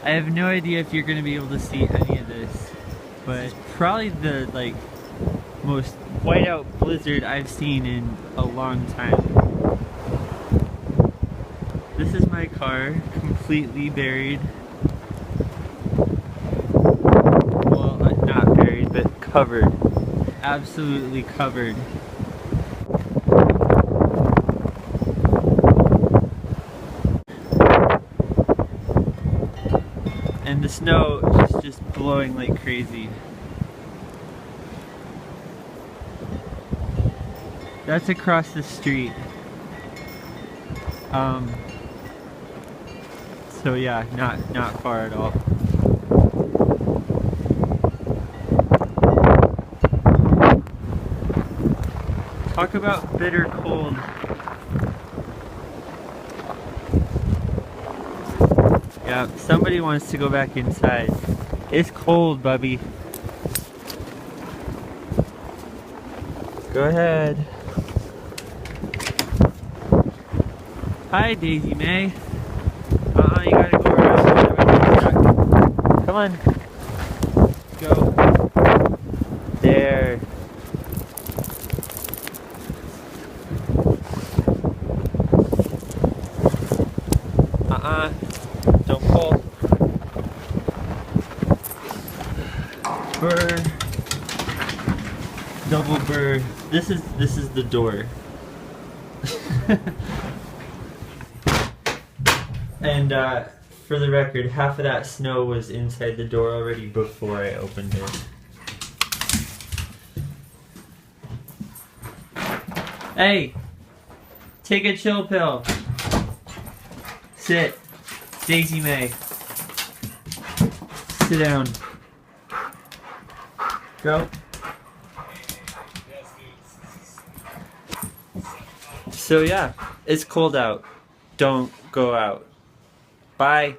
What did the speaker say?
I have no idea if you're gonna be able to see any of this, but it's probably the most whiteout blizzard I've seen in a long time. This is my car, completely buried. Well, not buried, but covered. Absolutely covered. And the snow is just blowing like crazy. That's across the street. So yeah, not far at all. Talk about bitter cold. Yeah, somebody wants to go back inside. It's cold, Bubby. Go ahead. Hi, Daisy May. You gotta go around. Come on. Go. There. Don't pull. Burr. Double burr. This is the door. And for the record, half of that snow was inside the door already before I opened it. Hey! Take a chill pill. Sit. Daisy May. Sit down. Go. So yeah, it's cold out. Don't go out. Bye.